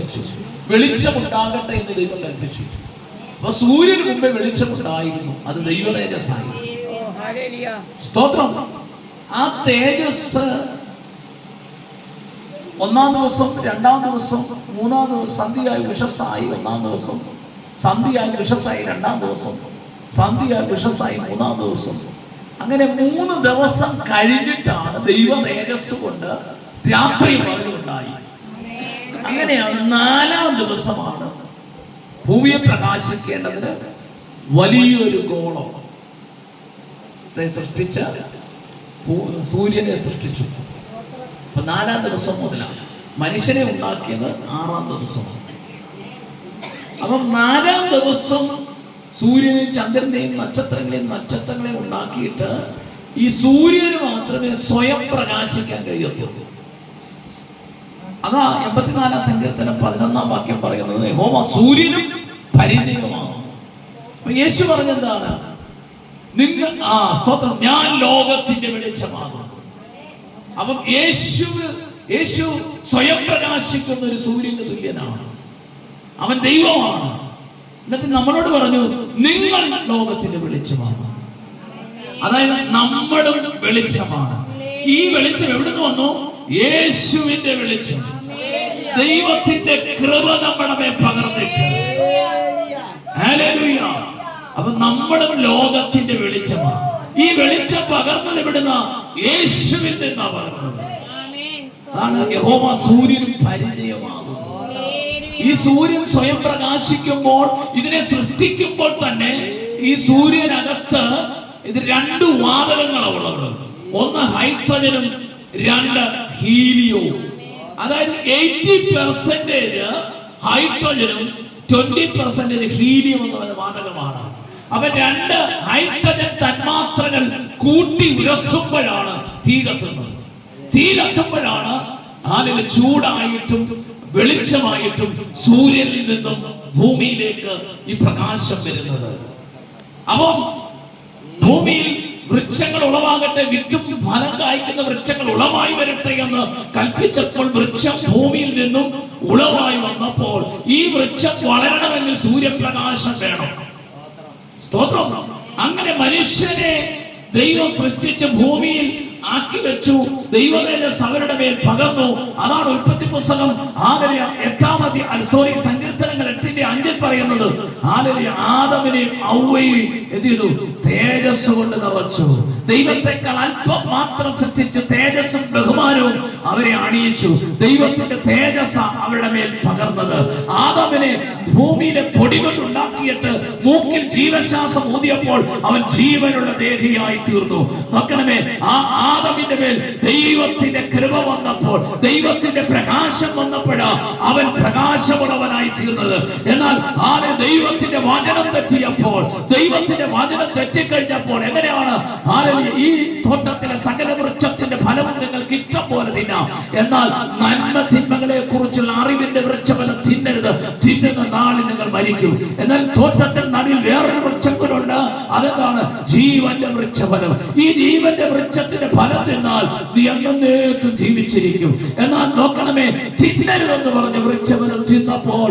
കൽപ്പിച്ചു. വെളിച്ചമുണ്ടാകട്ടെ എന്ന് ദൈവം കൽപ്പിച്ചു. അപ്പൊ സൂര്യന് മുമ്പേ വെളിച്ചമുണ്ടായിരുന്നു. അത് ദൈവ തേജസ്സായിരുന്നു. സ്തോത്രം. ആ തേജസ് ഒന്നാം ദിവസം, രണ്ടാം ദിവസം, മൂന്നാം ദിവസം സന്ധ്യയായി ഉഷസ്സായി. ഒന്നാം ദിവസം സന്ധ്യയായി ഉഷസ്സായി. രണ്ടാം ദിവസം സന്ധ്യയായി ഉഷസ്സായി. മൂന്നാം ദിവസം. അങ്ങനെ 3 ദിവസം കഴിഞ്ഞിട്ടാണ് ദൈവ തേജസ് കൊണ്ട് രാത്രി പകലുണ്ടായി. അങ്ങനെയാണ് 4-ാം ദിവസമാണ് ഭൂമിയെ പ്രകാശിക്കേണ്ടതിന് വലിയൊരു ഗോളം സൃഷ്ടിച്ച സൂര്യനെ സൃഷ്ടിച്ചു. അപ്പൊ 4-ാം ദിവസം മുതലാണ്. മനുഷ്യനെ ഉണ്ടാക്കിയത് 6-ാം ദിവസം. അപ്പം 4-ാം ദിവസം സൂര്യനെയും ചന്ദ്രനെയും നക്ഷത്രങ്ങളെയും ഉണ്ടാക്കിയിട്ട് ഈ സൂര്യന് മാത്രമേ സ്വയം പ്രകാശിക്കാൻ കഴിയത്തുള്ളൂ. അതാ 84-ാം സങ്കീർത്തനം 11-ാം വാക്യം പറയുന്നത്, യഹോവ സൂര്യനും പരിചയമാണ്. യേശു പറഞ്ഞെന്താണ്? നിങ്ങൾ സ്തോത്രം, ഞാൻ ലോകത്തിന്റെ വെളിച്ചമാകും. അപ്പം യേശു സ്വയം പ്രകാശിക്കുന്ന ഒരു സൂര്യന് തുല്യനാണ്. അവൻ ദൈവമാണ്. എന്നിട്ട് നമ്മളോട് പറഞ്ഞു, നിങ്ങൾ ലോകത്തിന്റെ വെളിച്ചമാണ്. അതായത് നമ്മളും വെളിച്ചമാണ്. ഈ വെളിച്ചം എവിടുന്ന് വന്നു? യേശുവിന്റെ വെളിച്ചം. ദൈവത്തിന്റെ കൃപ നമ്മുടെ മേൽ പകർന്നിട്ട്. ഹല്ലേലൂയ. അപ്പൊ നമ്മളും ലോകത്തിന്റെ വെളിച്ചമാണ്. ഈ വെളിച്ചം പകർന്നത് എവിടുന്ന? യേശുവിൽ നിന്നാ പകർന്നത്. അതാണ് യഹോവ സൂര്യനും പരിചയമാകും. ഈ സൂര്യൻ സ്വയം പ്രകാശിക്കുമ്പോൾ, ഇതിനെ സൃഷ്ടിക്കുമ്പോൾ തന്നെ ഈ സൂര്യനകത്ത് ഇത് 2 വാതകങ്ങളാണ് ഉള്ളത്. ഒന്ന് ഹൈഡ്രജനും 2 ഹീലിയവും. അതായത് 80% ഹൈഡ്രജനും 20% ഹീലിയം എന്ന് പറയുന്ന വാതകമാണ്. അപ്പൊ 2 ഹൈഡ്രജൻ തന്മാത്രകൾ കൂട്ടി ഉരസുമ്പോഴാണ് തീ കത്തുന്നത്. തീ കത്തുമ്പോഴാണ് അതിൽ ചൂടായിട്ടും വെളിച്ചമായിട്ടും സൂര്യനിൽ നിന്നും ഭൂമിയിലേക്ക് ഈ പ്രകാശം വരുന്നത്. അപ്പം ഭൂമിയിൽ വൃക്ഷങ്ങൾ ഉളവാകട്ടെ, വിത്തും ഫലം കായ്ക്കുന്ന വൃക്ഷങ്ങൾ ഉളവായി വരട്ടെ എന്ന് കൽപ്പിച്ചപ്പോൾ വൃക്ഷം ഭൂമിയിൽ നിന്നും ഉളവായി വന്നപ്പോൾ ഈ വൃക്ഷം വളരണമെങ്കിൽ സൂര്യപ്രകാശം വേണം. സ്തോത്രം. അങ്ങനെ മനുഷ്യനെ ദൈവം സൃഷ്ടിച്ച് ഭൂമിയിൽ ആക്കി വെച്ചു. ദൈവതേജസ്സ് അവരുടെ മേൽ പകർന്നു. അതാണ് ഉൽപ്പത്തി പുസ്തകം 8-ാം സങ്കീർത്തനങ്ങൾ 8-5 പറയുന്നത്. ആദമിനെയും ഹവ്വയെയും എന്ത് ചെയ്തു? തേജസ് കൊണ്ട് നിറച്ചു. ദൈവത്തെക്കാൾ അല്പം മാത്രം സൃഷ്ടിച്ച് തേജസ്സും ബഹുമാനവും അവരെ അണിയിച്ചു. ദൈവത്തിന്റെ തേജസ് അവരുടെ മേൽ പകർന്നത്. ആദമിനെ ഭൂമിയിലെ പൊടി കൊണ്ട് ഉണ്ടാക്കിയിട്ട് മൂക്കിൽ ജീവശ്വാസം ഊതിയപ്പോൾ അവൻ ജീവനുള്ള ദേഹിയായി തീർന്നു. നോക്കണമേ, ആ ആദമിന്റെ മേൽ ദൈവത്തിന്റെ കൃപ വന്നപ്പോൾ, ദൈവത്തിന്റെ പ്രകാശം വന്നപ്പോഴാ അവൻ പ്രകാശമുള്ളവനായി തീർന്നത്. എന്നാൽ ദൈവത്തിന്റെ വചനം തെറ്റിയപ്പോൾ, ദൈവത്തിന്റെ വചനം തെറ്റിക്കഴിഞ്ഞപ്പോൾ എങ്ങനെയാണ്? ഈ തോട്ടത്തിലെ സകല വൃക്ഷത്തിന്റെ ഫലവും നിങ്ങൾക്ക് ഇഷ്ടം പോലെ തിന്നാം, എന്നാൽ നന്മ തിന്മകളെ കുറിച്ചുള്ള അറിവിന്റെ വൃക്ഷഫലം തിന്നരുത്, തിന്നുന്ന നാളിൽ നിങ്ങൾ മരിക്കും. എന്നാൽ തോട്ടത്തിൽ നടുവിൽ വേറൊരു വൃക്ഷങ്ങളുണ്ട്. അതെന്താണ്? ജീവന്റെ വൃക്ഷഫലം. ഈ ജീവന്റെ വൃക്ഷത്തിന്റെ ഫലം തിന്നാൽ നീ എന്നേക്കും ജീവിച്ചിരിക്കും. എന്നാൽ നോക്കണമേ, തിന്നരുതെന്ന് പറഞ്ഞ വൃക്ഷഫലം തിന്നപ്പോൾ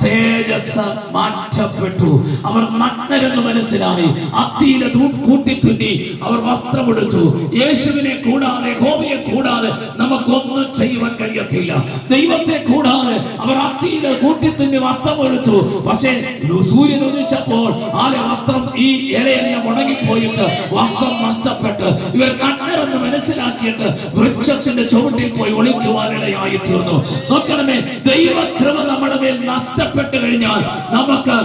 തേജസ് മാറ്റപ്പെട്ടു. അവർ നഗ്നരെന്ന് മനസ്സിലായി. അത്തിയിലെ കൂട്ടിത്തുന്നി അവർ വസ്ത്രമെടുത്തു. യേശുവിനെ കൂടാതെ, യഹോവയെ കൂടാതെ നമുക്കൊന്നും ചെയ്യുവാൻ കഴിയത്തില്ല. ദൈവത്തെ കൂടാതെ അവർ അത്തിയിലെ കൂട്ടിത്തുന്നി വസ്ത്രമെടുത്തു. പക്ഷേ സൂര്യൻ ഉദിച്ചപ്പോൾ വസ്ത്രം, ഈ ഇലയെല്ലാം ഉണങ്ങിപ്പോയിട്ട് വസ്ത്രം നഷ്ടപ്പെട്ട് ഇവർ നഗ്നരെന്ന് മനസ്സിലാക്കിയിട്ട് വൃക്ഷത്തിന്റെ ചുവട്ടിൽ പോയി ഒളിക്കുവാനിടയായി തീർന്നു. നോക്കണമേ, ദൈവകൃപ നമ്മുടെ മേൽ നഷ്ടപ്പെട്ടു കഴിഞ്ഞാൽ നമുക്ക്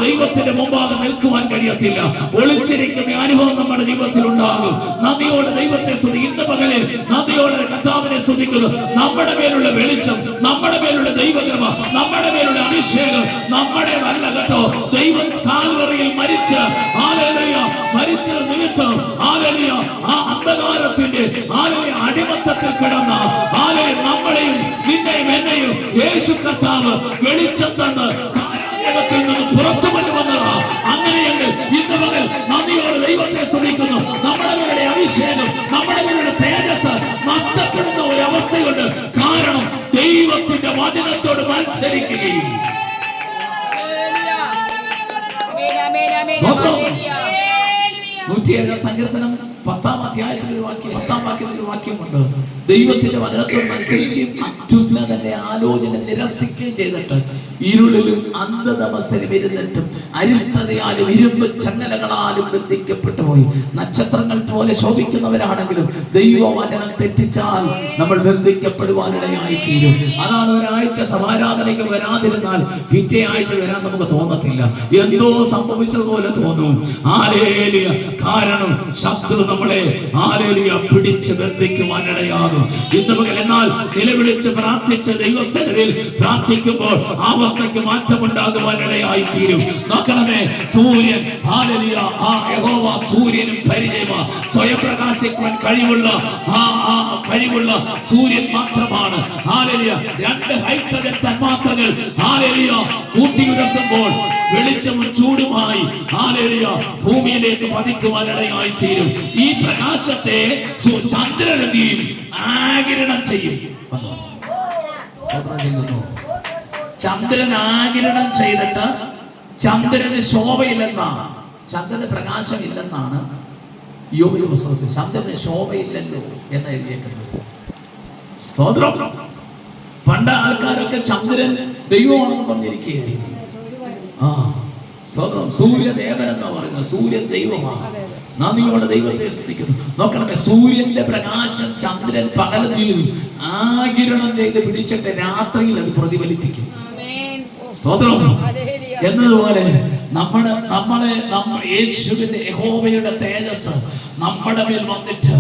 ദൈവത്തിന്റെ മുമ്പാകെ നിൽക്കുവാൻ കഴിയത്തില്ല. ഒളിച്ചിരിക്കുന്ന അനുഭവം നമ്മുടെ ജീവിതത്തിൽ ഉണ്ടാകും. നന്ദിയോടെ ദൈവത്തെ സ്തുതി. ഇന്ന് പകലിൽ നന്ദിയോടെ കർത്താവിനെ സ്തുതിക്കുന്നു. നമ്മുടെ മേലുള്ള വെളിച്ചം, നമ്മുടെ മേലുള്ള ദൈവകൃപ, നമ്മുടെ മേലുള്ള അഭിഷേകം നമ്മുടെ നല്ല കേട്ടോ. ദൈവം കാൽവറിയിൽ മരിച്ച നിമിത്തം ആ അന്ധകാരത്തിന്റെ അടിമത്തത്തിൽ കിടന്ന നമ്മളെയും നിന്നെയും എന്നെയും യേശു കർത്താവ് വെളിച്ചം തന്ന് കാരാഗ്രഹത്തിൽ നിന്ന് പുറത്തു കൊണ്ടുവന്നതാ. അങ്ങനെയെങ്കിൽ ഇന്ന് പകൽ നന്ദിയോടെ ദൈവത്തെ സ്തുതിക്കുന്നു. നമ്മുടെ മേലുള്ള അഭിഷേകം, നമ്മുടെ മേലുള്ള തേജസ് നഷ്ടപ്പെടുന്ന ഒരു അവസ്ഥയുണ്ട്. കാരണം ദൈവത്തിന്റെ ദൈവത്തിന്റെ വചനത്തോട് മത്സരിക്കുകയും 107 സങ്കീർത്തനം 10-ാം അധ്യായത്തിൽ ഒരു വാക്യം, 10-ാം വാക്യത്തിൽ ഒരു വാക്യമുണ്ട്. ദൈവത്തിന്റെ വചനത്തോട് മത്സരിക്കുകയും അത്യുന്നതന്റെ ആലോചന നിരസിക്കുകയും ചെയ്തിട്ട് ഇരുളിലും അന്ധതമസ്സിലും ഇരുന്നിട്ടും അരിഷ്ടതയാലും ഇരുമ്പ് ചങ്ങലകളാലും ബന്ധിക്കപ്പെട്ടു പോയി. നക്ഷത്രങ്ങൾ പോലെ ശോഭിക്കുന്നവരാണെങ്കിലും ദൈവവചനം തെറ്റിച്ചാൽ നമ്മൾ ബന്ധിക്കപ്പെടുവാനിടയായി തീരും. അതാണ് ഒരാഴ്ച സമാരാധനയ്ക്ക് വരാതിരുന്നാൽ പിറ്റേ ആഴ്ച വരാൻ നമുക്ക് തോന്നത്തില്ല, എന്തോ സംഭവിച്ചതുപോലെ തോന്നും. ഹല്ലേലൂയ. കാരണം ശത്രു നമ്മളെ ഹല്ലേലൂയ പിടിച്ച് ബന്ധിക്കുവാനിടയാകും. ഇന്ന് പകൽ എന്നാൽ നിലവിളിച്ച് പ്രാർത്ഥിച്ച് ദൈവസന്നിധിയിൽ പ്രാർത്ഥിക്കുമ്പോൾ ആ അവസ്ഥയ്ക്ക് മാറ്റമുണ്ടാകുവാനിടയായി തീരും. നോക്കണമേ, സൂര്യൻ ഹല്ലേലൂയ, ആ യഹോവ സൂര്യനും പരിചയമാണ്. സ്വയം പ്രകാശിക്കുവാൻ കഴിവുള്ള സൂര്യൻ മാത്രമാണ്. ഹല്ലേലൂയ. 2 ഹൈഡ്രജൻ തന്മാത്രകൾ ഹല്ലേലൂയ കൂട്ടിയുരസുമ്പോൾ വെളിച്ചവും ചൂടുമായി ഹല്ലേലൂയ ഭൂമിയിലേക്ക് പതിക്കുവാനിടയായി തീരും. ഈ പ്രകാശത്തെ ചന്ദ്രനെയും ആഗിരണം ചെയ്യും. ചന്ദ്രൻ ആഗിരണം ചെയ്തിട്ട് ചന്ദ്രന് ശോഭയില്ലെന്നാണ്, ചന്ദ്രന് പ്രകാശമില്ലെന്നാണ് യോബിന്റെ പുസ്തകത്തിൽ. ചന്ദ്രന് ശോഭയില്ലല്ലോ എന്ന് എഴുതിയിട്ടുണ്ട്. സ്തോത്രം. പണ്ട് ആൾക്കാരൊക്കെ ചന്ദ്രൻ ദൈവമാണെന്ന് പറഞ്ഞിരിക്കുകയായിരുന്നു. സ്തോത്രം. സൂര്യദേവൻ എന്നാ പറയുന്നത്, സൂര്യൻ ദൈവമാണ്. നന്ദിയോടെ ദൈവത്തെ സ്തുതിക്കുന്നു. നോക്കണമേ, സൂര്യന്റെ പ്രകാശം ചന്ദ്രൻ പകലും ആഗിരണം ചെയ്ത് പിടിച്ചിട്ട് രാത്രിയിൽ അത് പ്രതിഫലിപ്പിക്കും. സ്തോത്രം. എന്നതുപോലെ യേശുവിന്റെ യഹോവയുടെ തേജസ് നമ്മുടെ മേൽ വന്നിട്ട്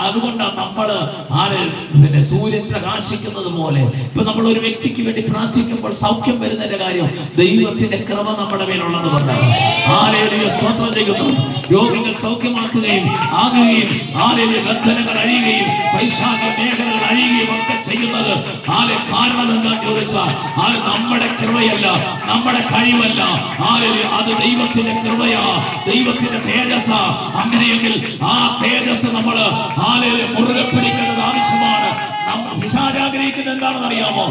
അതുകൊണ്ടാണ് പിന്നെ സൂര്യൻ പ്രകാശിക്കുന്നത് പോലെ. ഇപ്പൊ നമ്മൾ ഒരു വ്യക്തിക്ക് വേണ്ടി പ്രാർത്ഥിക്കുമ്പോൾ സൗഖ്യം വരുന്നതിന്റെ കാര്യം ദൈവത്തിന്റെ കൃപ നമ്മുടെ മേലുള്ളത് കൊണ്ടാണ്. ഹല്ലേലൂയ. സ്തോത്രം ചെയ്യുന്നു. രോഗികൾ സൗഖ്യമാക്കുകയും ആകുകയും ബന്ധനങ്ങൾ അഴിയുകയും പൈശാചിക മേഖലകൾ അഴിയുകയും ഒക്കെ ചെയ്യുന്നത് കാരണം എന്താണെന്ന് ചോദിച്ചാൽ നമ്മുടെ കൃപയല്ല, നമ്മുടെ കഴിവല്ല. അത് ദൈവത്തിന്റെ കൃപയാ, ദൈവത്തിന്റെ തേജസ്സ. അങ്ങനെയെങ്കിൽ ആ തേജസ് നമ്മൾ മുറുകെ പിടിക്കേണ്ടത് ആവശ്യമാണ്. പിശാച് ആഗ്രഹിക്കുന്നത് എന്താണെന്ന് അറിയാമോ?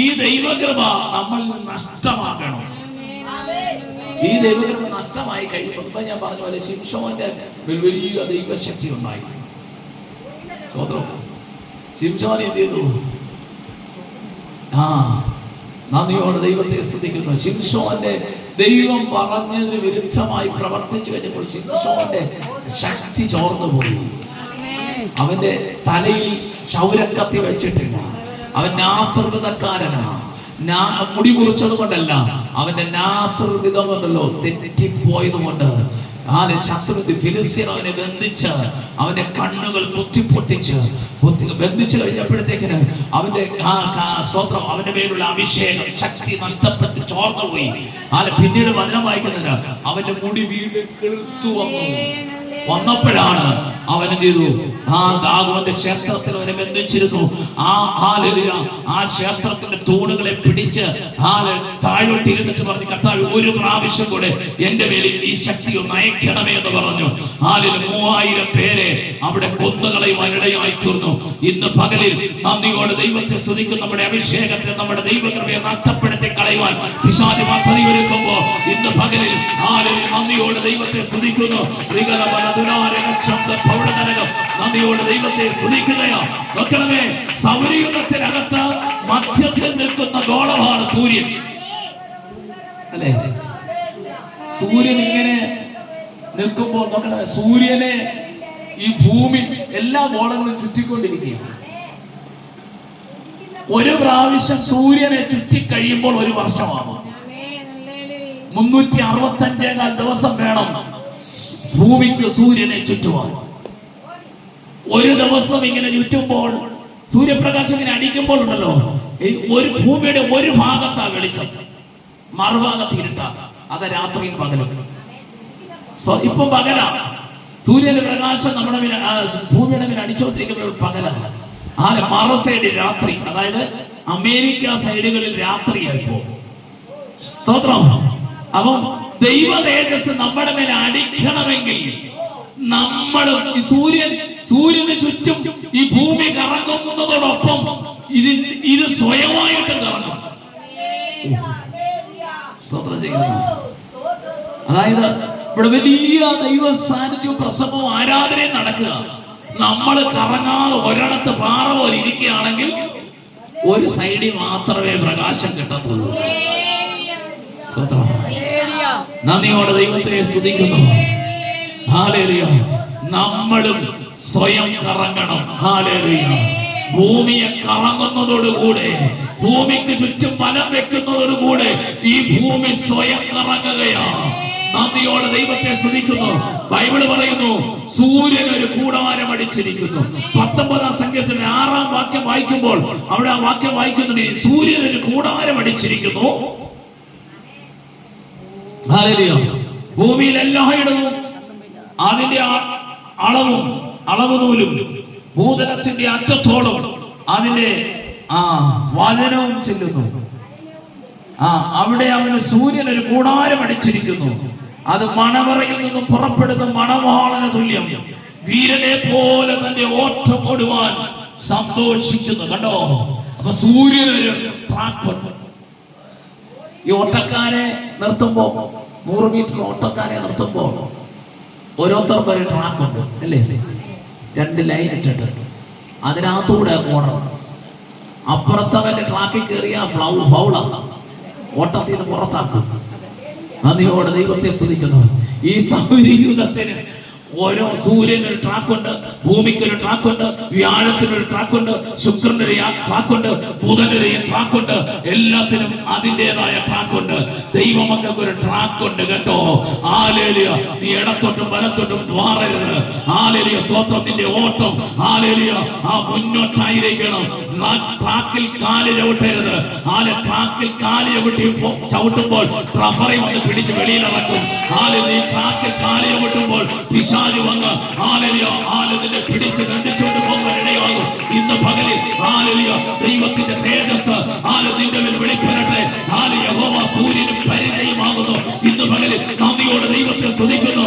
ഈ ദൈവകൃപ നമ്മൾ നഷ്ടമാകണം. ഈ ദൈവകൃപ നഷ്ടമായി കഴിയുമ്പോൾ ഞാൻ പറഞ്ഞ പോലെ ശിംശോന്റെ വലിയ ദൈവശക്തി ഉണ്ടായി. സ്വതന്ത്രം. ശിംശോൻ എന്ത് ചെയ്തു? നന്ദിയോടെ ദൈവത്തെ സ്തുതിക്കുന്നു. ശിംശോന്റെ ദൈവം പറഞ്ഞതിന് വിരുദ്ധമായി പ്രവർത്തിച്ചു കഴിഞ്ഞപ്പോൾ ശിംശോന്റെ ശക്തി ചോർന്നുപോയി. അവന്റെ തലയിൽ ക്ഷൗരക്കത്തി വെച്ചിട്ടില്ല. അവൻ നാസർവിധക്കാരനാണ്. മുടി മുറിച്ചത് കൊണ്ടല്ല, അവന്റെ നാസർവിധം കൊണ്ടല്ലോ തെറ്റിപ്പോയത് കൊണ്ട് ശത്രു ഫിലിസ്ത്യൻ അവനെ ബന്ധിച്ച് അവന്റെ കണ്ണുകൾ പൊട്ടിച്ച് ബന്ധിച്ചു കഴിഞ്ഞപ്പോഴത്തേക്കിന് അവന്റെ സ്തോത്രം, അവന്റെ മേലുള്ള അഭിഷേകം ശക്തി നഷ്ടപ്പെട്ട് ചോർന്നുപോയി. പിന്നീട് വചനം വായിക്കുന്നില്ല, അവന്റെ മുടി വീണ്ടും കിളുത്തു വന്നപ്പോഴാണ് അവൻ എന്ത് ചെയ്തു? ദാഗോന്റെ ക്ഷേത്രത്തിൽ അവനെ ബന്ധിച്ചിരുന്നു. ആ ക്ഷേത്രത്തിന്റെ തൂണുകളെ പിടിച്ച് താഴോട്ട് ഇരുന്നിട്ട് പറഞ്ഞു, കർത്താവ് ഒരു പ്രാവശ്യം കൂടെ എന്റെ മേലിൽ ഈ ശക്തി ഒന്ന് അയക്കണമേ എന്ന് പറഞ്ഞു. 3000 പേരെ അവിടെ കൊന്നുകളയുവാനിടയായി തീർന്നു. ഇന്ന് പകലിൽ നന്ദിയോടെ ദൈവത്തെ സ്തുതിക്കും. നമ്മുടെ അഭിഷേകത്തെ, നമ്മുടെ ദൈവകൃപയെ നഷ്ടപ്പെടുത്തി കളയുവാൻ പിശാച് പദ്ധതി ഒരുക്കുമ്പോൾ ഇന്ന് പകലിൽ നന്ദിയോടെ ദൈവത്തെ സ്തുതിക്കുന്നു. നന്ദിയോടെ ദൈവത്തെ സ്തുതിക്കുകയോ. നോക്കണമേ, സൗരയുഗത്തിനകത്ത് മധ്യത്തിൽ നിൽക്കുന്ന ഗോളമാണ് സൂര്യൻ, അല്ലെ? സൂര്യൻ ഇങ്ങനെ നിൽക്കുമ്പോൾ നോക്കണമേ, സൂര്യനെ ഈ ഭൂമി എല്ലാ ഗോളങ്ങളും ചുറ്റിക്കൊണ്ടിരിക്കുകയാണ്. ഒരു പ്രാവശ്യം സൂര്യനെ ചുറ്റിക്കഴിയുമ്പോൾ 1 വർഷമാകും. 365 ദിവസം വേണം ഭൂമിക്ക് സൂര്യനെ ചുറ്റുവാൻ. ഒരു ദിവസം ഇങ്ങനെ ചുറ്റുമ്പോൾ സൂര്യപ്രകാശം ഇങ്ങനെ അടിക്കുമ്പോൾ ഉണ്ടല്ലോ, ഒരു ഭൂമിയുടെ ഒരു ഭാഗത്താ വെളിച്ചം, മറുഭാഗത്ത് ഇരുട്ടാ. അത് രാത്രിയും പകലും. ഇപ്പം പകലാ, സൂര്യന്റെ പ്രകാശം നമ്മുടെ ഭൂമിയുടെ മേൽ അടിച്ചോണ്ടിരിക്കുമ്പോൾ പകലാണ്. മറ സൈഡ് രാത്രി, അതായത് അമേരിക്ക സൈഡുകളിൽ രാത്രിയായിപ്പോ. സ്തോത്രം. അപ്പം ദൈവ തേജസ് നമ്മുടെ മേൽ അടിക്കണമെങ്കിൽ നമ്മൾ സൂര്യന് ചുറ്റും ഈ ഭൂമി കറങ്ങുന്നതോടൊപ്പം ഇത് സ്വയമായിട്ട് ചെയ്യുന്നു. അതായത് ഇവിടെ വലിയ ദൈവ സാന്നിധ്യവും പ്രസംഗവും ആരാധനയും നടക്കുക. നമ്മൾ കറങ്ങാതെ ഒരിടത്ത് പാറ പോലെ ഇരിക്കുകയാണെങ്കിൽ ഒരു സൈഡിൽ മാത്രമേ പ്രകാശം കിട്ടത്തുള്ളൂ. നന്ദിയോടെ ദൈവത്തെ സ്തുതിക്കുന്നു. ഹല്ലേലൂയ. നമ്മളും സ്വയം കറങ്ങണം. ഹല്ലേലൂയ. ഭൂമിയെ കറങ്ങുന്നതോടുകൂടെ, ഭൂമിക്ക് ചുറ്റും വലം വെക്കുന്നതോടുകൂടെ ഈ ഭൂമി സ്വയം കറങ്ങുകയാണ്. നന്ദിയോടെ ദൈവത്തെ സ്തുതിക്കുന്നു. ബൈബിള് പറയുന്നു സൂര്യൻ ഒരു കൂടാരം അടിച്ചിരിക്കുന്നു. 19-ാം സങ്കീർത്തനത്തിലെ 6-ാം വാക്യം വായിക്കുമ്പോൾ അവിടെ ആ വാക്യം വായിക്കുന്നത് സൂര്യൻ ഒരു കൂടാരം അടിച്ചിരിക്കുന്നു. ഭൂമിയിൽ എല്ലായിടവും അതിന്റെ അളവ് നൂലും ഭൂതലത്തിന്റെ അറ്റത്തോളം അതിന്റെ വചനവും ചെല്ലുന്നു. അവിടെ അവന് സൂര്യൻ ഒരു കൂടാരം അടിച്ചിരിക്കുന്നു. അത് മണവറയിൽ നിന്നും പുറപ്പെടുന്ന മണവാളന് തുല്യം. വീരനെ പോലെ തന്റെ ഓട്ടം ഓടുവാൻ സന്തോഷിക്കുന്നു. കണ്ടോ? അപ്പൊ സൂര്യനൊരു ട്രാക്കുണ്ട്. ഈ ഓട്ടക്കാരെ നിർത്തുമ്പോ 100 മീറ്റർ ഓട്ടക്കാരെ നിർത്തുമ്പോ ഓരോരുത്തർക്കും ഒരു ട്രാക്കുണ്ട് അല്ലേ? 2 ലൈൻ ഇട്ടിട്ട് അതിനകത്തൂടെ ഓടണം. അപ്പുറത്തവന്റെ ട്രാക്കിൽ കയറിയ ഫൗളാണ്, ഓട്ടത്തിൽ നിന്ന് പുറത്താക്കും. നന്ദിയോടെ ദൈവത്തെ സ്തുതിക്കുന്നു. ഈ സൗരയൂഥത്തിന് ഓരോ സൂര്യനൊരു ട്രാക്കുണ്ട്, ഭൂമിക്കൊരു ട്രാക്കുണ്ട്, വ്യാഴത്തിനൊരു ട്രാക്കുണ്ട്, ശുക്രനൊരു ട്രാക്കുണ്ട്, ബുധനൊരു ട്രാക്കുണ്ട്. എല്ലാത്തിനും അതിൻ്റെതായ ട്രാക്കുണ്ട്. ദൈവമക്കൾക്ക് ഒരു ട്രാക്കുണ്ട് കേട്ടോ. ഹല്ലേലൂയ. നീ ഇടത്തോട്ടും വലത്തോട്ടും മാറരുത്. ഹല്ലേലൂയ. സ്തോത്രം. നിന്റെ ഓട്ടം ഹല്ലേലൂയ മുന്നോട്ടായിരിക്കണം. ട്രാക്കിൽ കാല് ചവിട്ടരുത്. ട്രാക്കിൽ കാല് ചവിട്ടുമ്പോൾ റഫറി വന്ന് പിടിച്ച് വെളിയിലിറക്കും. ഹല്ലേലൂയ. ട്രാക്കിൽ കാല് ചവിട്ടുമ്പോൾ വന്ന് ആലതിനെ പിടിച്ച് ബന്ധിച്ചുകൊണ്ട് പോകാൻ ഇടയാകും. ഇന്ന് പകലിൽ ദൈവത്തിന്റെ തേജസ് നിന്റെ മേൽ വെളിപ്പെടട്ടെ. യഹോവ സൂര്യനും പരിചയമാകുന്നു. ഇന്ന് പകലിൽ നന്ദിയോടെ ദൈവത്തെ സ്തുതിക്കുന്നു.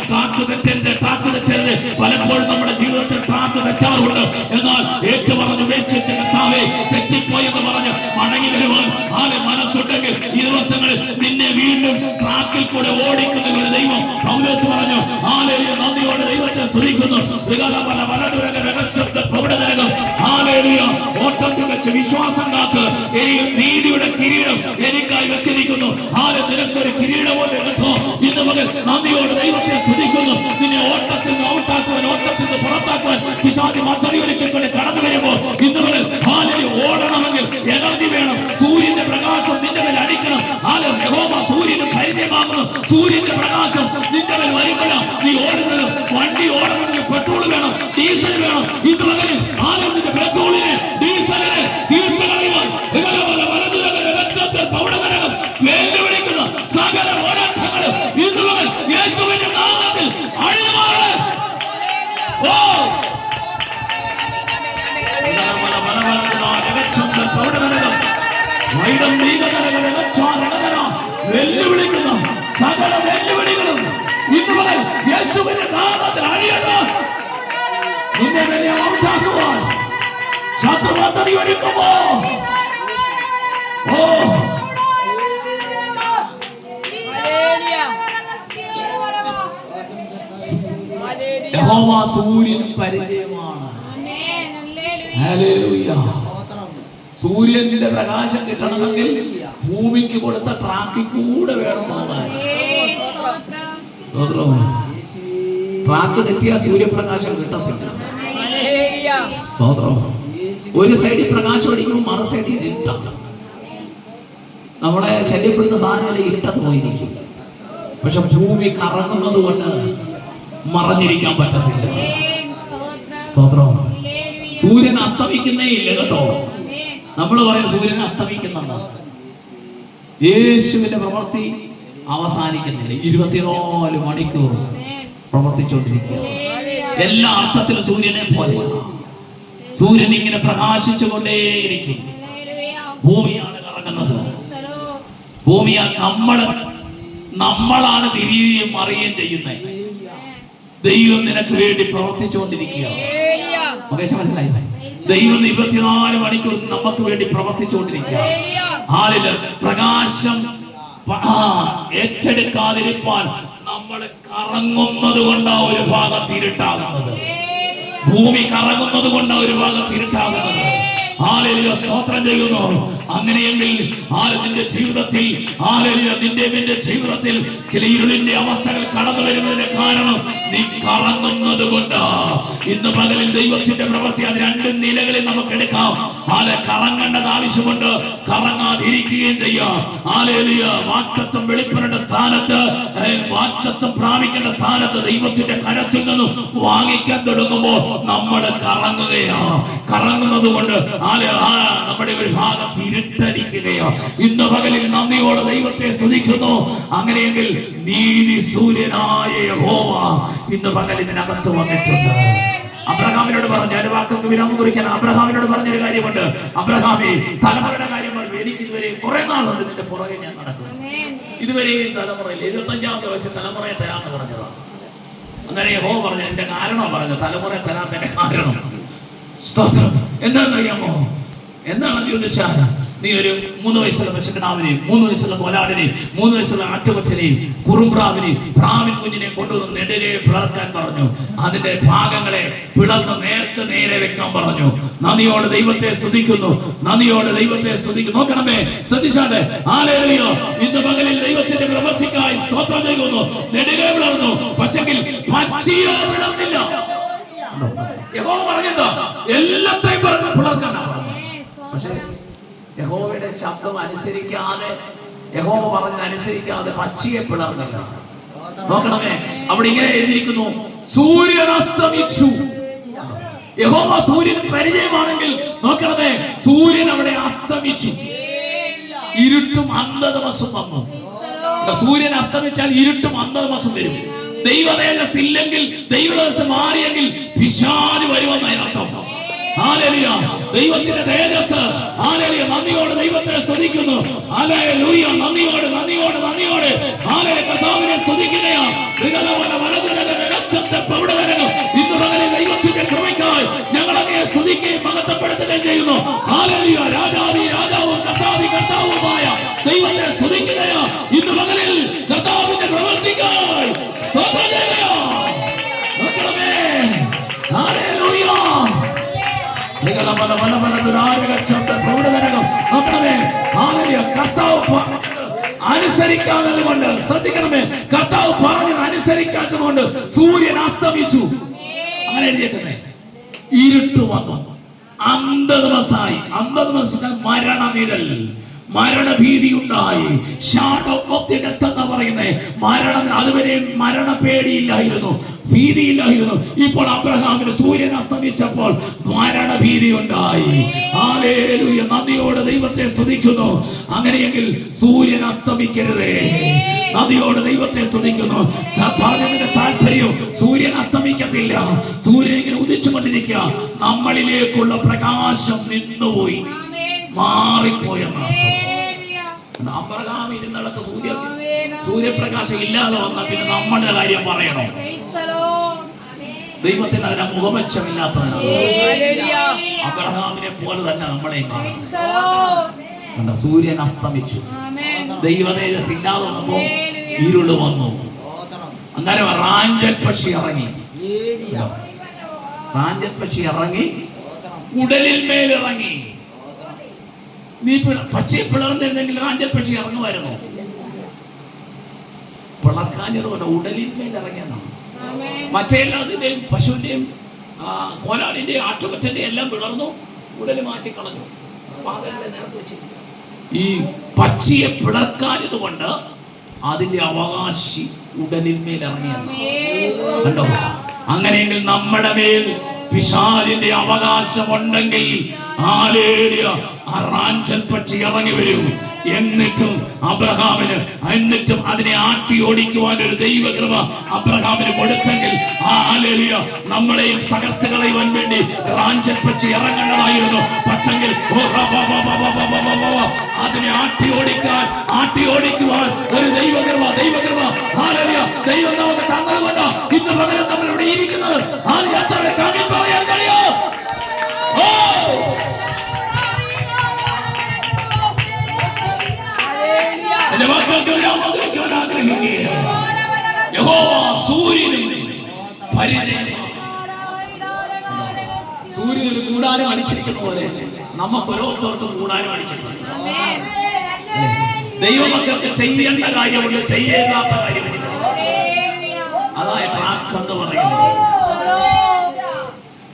ട്രാക്ക് തെറ്റരുത്, ട്രാക്ക് തെറ്റരുത്. പലപ്പോഴും നമ്മുടെ ജീവിതത്തിൽ ട്രാക്ക് തെറ്റാറുണ്ട്. എന്നാൽ ഏറ്റുപറഞ്ഞു വെച്ചിട്ട് കർത്താവേ തെറ്റിപ്പോയെന്ന് പറഞ്ഞ് മടങ്ങി വരുവാൻ മനസ്സുണ്ടെങ്കിൽ ഈ ദിവസങ്ങളിൽ നിന്നെ വീണ്ടും ട്രാക്കിൽ കൂടെ ഓടിക്കുന്ന ഒരു ദൈവം. പൗലോസ് പറഞ്ഞു നന്ദിയോടെ ദൈവത്തെ സ്തുതിക്കുന്നു. ഓട്ടം തികച്ച് വിശ്വാസം കാത്ത് നീതിയുടെ കിരീടം എനിക്കായി വെച്ചിരിക്കുന്നു. നിനക്കൊരു കിരീടം പോലെ കേട്ടോ. ഇന്ന് മകൻ നന്ദിയോടെ ദൈവത്തെ സ്തുതിക്കുന്നു. നിന്നെ ഓട്ടത്തിൽ നിന്ന് ഔട്ടാക്കുവാൻ, ഓട്ടത്തിൽ നിന്ന് പുറത്താക്കുവാൻ പിശാചി മത്തടി ഒരിക്കൽ കടന്നു വരുമ്പോൾ ഇന്ന് മകൻ ഓടണമെങ്കിൽ എനർജി വേണം. സൂര്യന്റെ പ്രകാശം നിന്റെ മേൽ അടിക്കണം. യഹോവ സൂര്യന് പരിചയമാകുന്നു. സൂര്യന്റെ പ്രകാശം നിന്റെ മേൽ വരുമ്പോഴാണ് നീ ഓടുന്നത്. വണ്ടി ഓടണമെങ്കിൽ പെട്രോൾ വേണം, ഡീസൽ വേണം. ഇന്ന് മകന് ആനന്ദിന്റെ പെട്രോളിനെ ഡീസലിനെ തീർച്ച കളയുവാൻ വെല്ലുവിളിക്കുന്ന സകല പോരാട്ടങ്ങളും ഇന്ന് മകൻ യേശുവിന്റെ നാമത്തിൽ അഴിമാറ്. വെല്ലുവിളിക്കുന്ന സകല വെല്ലുവിളികളും ഇന്ന് മുതൽ യേശുവിന്റെ നാമത്തിൽ അഴിയണം. നിന്നെ വലിയ ഔട്ടാക്കുവാൻ ശത്രു പദ്ധതി ഒരുക്കുമ്പോ യഹോവ സൂര്യൻ പരിചയമാണ്. ഹല്ലേലൂയ. സൂര്യന്റെ പ്രകാശം കിട്ടണമെങ്കിൽ ഭൂമിക്ക് കൊടുത്ത ട്രാക്കിൽ കൂടെ വേണമെന്നാണ്. ട്രാക്ക് തെറ്റിയാൽ സൂര്യപ്രകാശം കിട്ടത്തില്ല. സ്തോത്രം. ഒരു സൈഡിൽ പ്രകാശം അടിക്കുമ്പോൾ മറു സൈഡിൽ ഇരുട്ടാണ്. നമ്മളെ ശല്യപ്പെടുന്ന സാധനങ്ങൾ ഇരുട്ടത്ത് പോയിരിക്കും. പക്ഷെ ഭൂമി കറങ്ങുന്നത് കൊണ്ട് മറഞ്ഞിരിക്കാൻ പറ്റത്തില്ല. സ്തോത്രം. സൂര്യൻ അസ്തമിക്കുന്നേ ഇല്ല കേട്ടോ. നമ്മൾ പറയും സൂര്യൻ അസ്തമിക്കുന്നുണ്ട്. യേശുവിന്റെ പ്രവൃത്തി അവസാനിക്കുന്നില്ല. 24 മണിക്കൂർ പ്രവർത്തിച്ചുകൊണ്ടിരിക്കുക. എല്ലാ അർത്ഥത്തിലും സൂര്യനെ പോലെയാണ്. സൂര്യൻ ഇങ്ങനെ പ്രകാശിച്ചുകൊണ്ടേയിരിക്കും. ഭൂമിയാണ് കറങ്ങുന്നത്. ഭൂമിയാണ് നമ്മളാണ് തിരിയുകയും മറിയുകയും ചെയ്യുന്നത്. ദൈവം നിനക്ക് വേണ്ടി പ്രവർത്തിച്ചുകൊണ്ടിരിക്കുക. മനസ്സിലായി? ദൈവം 24 മണിക്കൂർ നമുക്ക് വേണ്ടി പ്രവർത്തിച്ചുകൊണ്ടിരിക്കുക. പ്രകാശം ഏറ്റെടുക്കാതിരിക്കാൻ നമ്മൾ കറങ്ങുന്നത് കൊണ്ടാ ഒരു ഭാഗത്ത് ഇരുട്ടാകുന്നത്. ഭൂമി കറങ്ങുന്നത് കൊണ്ടാ ഒരു ഭാഗത്ത് ഇരുട്ടാകുന്നത്. ഹല്ലേലൂയ, സ്തോത്രം ചെയ്യുന്നു. അങ്ങനെയെങ്കിൽ നിന്റെ ജീവിതത്തിൽ നിന്റെ ജീവിതത്തിൽ ചില ഇരുളിന്റെ അവസ്ഥകൾ കടന്നു വരുന്നതിന്റെ കാരണം നീ കറങ്ങുന്നത് കൊണ്ടാ. ഇന്ന് പകലിൽ ദൈവത്തിന്റെ പ്രവൃത്തി അത് രണ്ട് നിലകളിൽ നമുക്ക് എടുക്കാം. കറങ്ങേണ്ടത് ആവശ്യമുണ്ട്, കറങ്ങാതിരിക്കുകയും ചെയ്യാം. ഹല്ലേലൂയ, വാഗ്ദത്തം വെളിപ്പെടേണ്ട സ്ഥാനത്ത്, വാഗ്ദത്തം പ്രാപിക്കേണ്ട സ്ഥാനത്ത് ദൈവത്തിന്റെ കരത്തിൽ നിന്നും വാങ്ങിക്കാൻ തുടങ്ങുമ്പോൾ നമ്മൾ കറങ്ങുകയാണ്. കറങ്ങുന്നത് കൊണ്ട് നമ്മുടെ ഒരു ഭാഗത്ത് ഇരുട്ടടിക്കുകയോ. ഇന്ന് പകലിൽ നന്ദിയോടെ ദൈവത്തെ സ്തുതിക്കുന്നു. അങ്ങനെയെങ്കിൽ നീതി സൂര്യനായ യഹോവ ഇന്ന് പകൽ ഇതിനകത്ത് വന്നിട്ടുണ്ട്. അബ്രഹാമിനോട് പറഞ്ഞു, ഒരു വാക്കുകൾക്ക് വിരാമം കുറിക്കാൻ അബ്രഹാമിനോട് പറഞ്ഞൊരു കാര്യമുണ്ട്. അബ്രഹാമേ, തലമുറയുടെ കാര്യം പറഞ്ഞു, എനിക്ക് ഇതുവരെ കുറെ നാളുണ്ട് നിന്റെ പുറകെ ഞാൻ നടക്കുന്നു. ഇതുവരെയും തലമുറയിൽ 75-ാമത്തെ വയസ്സിൽ തലമുറയെ തരാമെന്ന് പറഞ്ഞതാണ്. അന്നേരം യഹോവ പറഞ്ഞു, എന്റെ കാരണം പറഞ്ഞു, തലമുറയെ തരാത്തതിന്റെ കാരണം സ്തോത്രം എന്താണെന്നറിയാമോ? എന്താണെന്ന് ചോദിച്ചാൽ, നീ ഒരു 3 വയസ്സുള്ള പശുക്കിടാവിനെയും 3 വയസ്സുള്ള കോലാടിനെയും 3 വയസ്സുള്ള ആട്ടുകൊറ്റനെയും കുറുമ്പ്രാവിനെയും പ്രാവിൻ കുഞ്ഞിനെയും കൊണ്ടുവന്ന് നെടുകെ പിളർക്കാൻ പറഞ്ഞു. അതിന്റെ ഭാഗങ്ങളെ പിളർന്ന് നേരെ വെക്കാൻ പറഞ്ഞു. നന്ദിയോടെ ദൈവത്തെ സ്തുതിക്കുന്നു, നന്ദിയോടെ ദൈവത്തെ സ്തുതിക്കുന്നു. നോക്കണമേ, ശ്രദ്ധിച്ചാട്ടെ. ഹല്ലേലൂയ, ഇന്ന് പകലിൽ ദൈവത്തിന്റെ പ്രവൃത്തിക്കായി സ്തോത്രം ചെയ്യുന്നു. നെടുകെ പിളർന്നു, പക്ഷെങ്കിൽ പച്ചിയോ പിളർന്നില്ല. യഹോവ പറഞ്ഞെന്താ? എല്ലാത്തെയും പറഞ്ഞ് പിളർക്കാനാ പറഞ്ഞു. പക്ഷേ യഹോവയുടെ ശബ്ദം അനുസരിക്കാതെ, യഹോവ പറഞ്ഞനുസരിക്കാതെ പച്ചിയെ പിളർന്നില്ല. നോക്കണമേ, അവിടെ ഇങ്ങനെ എഴുതിയിരിക്കുന്നു, സൂര്യൻ അസ്തമിച്ചു. യഹോവ സൂര്യന് പരിചയമാണെങ്കിൽ നോക്കണമേ, സൂര്യൻ അവിടെ അസ്തമിച്ചു. ഇരുട്ടും അന്ധതമസും വന്നു. സൂര്യൻ അസ്തമിച്ചാൽ ഇരുട്ടും അന്ധതമസും വരും. ദൈവതേജസ് ഇല്ലെങ്കിൽ, ദൈവതേജസ് മാറിയെങ്കിൽ പിശാച് വരുമെന്ന് അതിനർത്ഥം. ഹല്ലേലൂയ, ദൈവത്തിന്റെ തേജസ്. ഹല്ലേലൂയ, നന്ദിയോടെ ദൈവത്തെ സ്തുതിക്കുന്നു. ഹല്ലേലൂയ, നന്ദിയോടെ നന്ദിയോടെ നന്ദിയോടെ ഹല്ലേലൂയ കർത്താവിനെ സ്തുതിക്കുകയാ. ഇന്ന് പകലിൽ ദൈവത്തിന്റെ കൃപയ്ക്കായി ഞങ്ങൾ അങ്ങയെ സ്തുതിക്കുകയും മഹത്വപ്പെടുത്തുകയും ചെയ്യുന്നു. ഹല്ലേലൂയ, രാജാവി രാജാവും കർത്താവി കർത്താവുമായ ദൈവത്തെ സ്തുതിക്കുകയാ. ഇന്ന് പകലിൽ കർത്താവിന്റെ പ്രവൃത്തിക്കായി സ്തോത്രം ചെയ്യുകയാ. നോക്കണമേ, ഹല്ലേലൂയ, നോക്കണമേ, കർത്താവ് അനുസരിക്കാത്തത് കൊണ്ട്, ശ്രദ്ധിക്കണമേ, കർത്താവ് പറഞ്ഞത് അനുസരിക്കാത്തത് കൊണ്ട് സൂര്യൻ അസ്തമിച്ചു. അങ്ങനെ എഴുതിയേക്കുന്നേ, ഇരുട്ട് വന്നു, അന്ധതമസായി. അന്ധതമസായി മരണനിഴൽ, മരണഭീതി ഉണ്ടായി. ഷാഡോ ഓഫ് ദി ഡെത്ത് എന്ന് പറയുന്നത് മരണം. അതുവരെ മരണപേടിയില്ലായിരുന്നു, ഭീതിയില്ലായിരുന്നു. ഇപ്പോൾ അബ്രഹാമിന് സൂര്യൻ അസ്തമിച്ചപ്പോൾ മരണഭീതി ഉണ്ടായി. ഹല്ലേലൂയ, നന്ദിയോടെ ദൈവത്തെ സ്തുതിക്കുന്നു. അങ്ങനെയെങ്കിൽ സൂര്യൻ അസ്തമിക്കരുതേ. നന്ദിയോടെ ദൈവത്തെ സ്തുതിക്കുന്നു. പറഞ്ഞതിന്റെ താല്പര്യം, സൂര്യൻ അസ്തമിക്കത്തില്ല, സൂര്യൻ ഇങ്ങനെ ഉദിച്ചുകൊണ്ടിരിക്കുക. നമ്മളിലേക്കുള്ള പ്രകാശം നിന്നുപോയി, മാറിപ്പോയെന്നർത്ഥം. അബ്രഹാം ഇരുന്നിടത്ത് സൂര്യപ്രകാശം ഇല്ലാതെ വന്നാൽ പിന്നെ നമ്മുടെ കാര്യം പറയണോ? ദൈവത്തിന് അതിനെ മുഖപക്ഷമില്ലാത്തവനാണ്. അബ്രഹാമിനെ പോലെ തന്നെ നമ്മളെ കാണും. സൂര്യൻ അസ്തമിച്ചു, ദൈവതേജസ് ഇല്ലാതെ വന്നപ്പോ ഇരുള് വന്നു. അന്നേരം റാഞ്ചൽ പക്ഷി ഇറങ്ങി. റാഞ്ചൽ പക്ഷി ഇറങ്ങി, ഉടലിൽ മേലിറങ്ങി. നീ പക്ഷിയെ പിളർന്നിരുന്നെങ്കിൽ റാഞ്ചൽ പക്ഷി ഇറങ്ങുമായിരുന്നു. പിളർക്കാഞ്ഞതുകൊണ്ട് ഉടലിന്മേൽ ഇറങ്ങിയെന്നാണ്. മറ്റെല്ലാതിന്റെയും പശുവിന്റെയും കോലാടിന്റെയും ആട്ടുകൊറ്റന്റെയും എല്ലാം പിളർന്നു, ഉടല് മാറ്റിക്കളഞ്ഞു. ഈ പക്ഷിയെ പിളർക്കാഞ്ഞതുകൊണ്ട് അതിന്റെ അവകാശി ഉടലിന്മേൽ ഇറങ്ങിയെന്ന് കണ്ടോ? അങ്ങനെയെങ്കിൽ നമ്മുടെ മേൽ പിശാചിന്റെ അവകാശമുണ്ടെങ്കിൽ റാഞ്ചൽ പക്ഷി ഇറങ്ങി വരും. എന്നിട്ടും എന്നിട്ടും അതിനെ ആട്ടി ഓടിക്കുവാൻ ഒരു ദൈവകൃപ അബ്രഹാമിന് കൊടുത്തെങ്കിൽ നമ്മളെയും തകർത്ത് കളയുവാൻ വേണ്ടി റാഞ്ചൽ പക്ഷി ഇറങ്ങേണ്ടതായിരുന്നു. പക്ഷെങ്കിൽ അതിനെ ആട്ടി ഓടിക്കുവാൻ ഒരു ദൈവകൃപ ദൈവം നമുക്ക് തന്നതുകൊണ്ട് ഇന്ന് പകരം നമ്മൾ ഇവിടെ ഇരിക്കുന്നത്. പറയാൻ കഴിയോ? എന്റെ വാക്കുകൾക്ക് വിരാമം കുറിക്കുവാൻ ആഗ്രഹിക്കുകയാണ്. യഹോവ സൂര്യനും പരിചയമാണ്. സൂര്യൻ ഒരു കൂടാരം അടിച്ചിരിക്കുന്ന പോലെ നമുക്ക് ഓരോരുത്തർക്കും കൂടാരം അടിച്ചിരിക്കുന്നു. ദൈവമക്കൾക്ക് ചെയ്യേണ്ട കാര്യമുണ്ട്, ചെയ്യേണ്ടാത്ത കാര്യമുണ്ട്. അതായ ട്രാക്ക് എന്ന് പറയുന്നത്.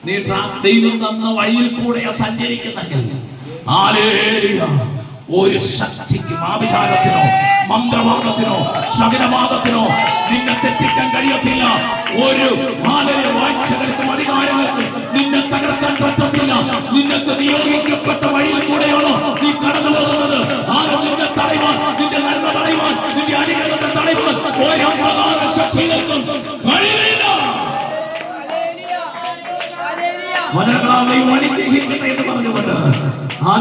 നീ ട്രാക്ക് ദൈവം തന്ന വഴിയിൽ കൂടെ സഞ്ചരിക്കുന്നെങ്കിൽ ഹല്ലേലൂയ, ഒരു ശക്തിക്കും ആഭിചാരത്തിനോ മന്ത്രവാദത്തിനോ ശകുനവാദത്തിനോ നിന്നെ തെറ്റിക്കാൻ കഴിയത്തില്ല. ഒരു വാഴ്ചകൾക്കും അധികാരങ്ങൾക്കും നിന്നെ തകർക്കാൻ പറ്റത്തില്ല. നിനക്ക് നിയോഗിക്കപ്പെട്ട വഴിയിൽ കൂടെയാണോ നീ കടന്നു പോകുന്നത്? ആരോ നിന്നെ തടയുവാൻ, നിന്റെ നന്മ തടയുവാൻ, നിന്റെ അനുഗ്രഹത്തെ തടയുവാൻ ഒരു ശക്തികൾക്കും കഴിയില്ല. വചനങ്ങളാൽ ദൈവം അനുഗ്രഹിക്കട്ടെ എന്ന് പറഞ്ഞുകൊണ്ട്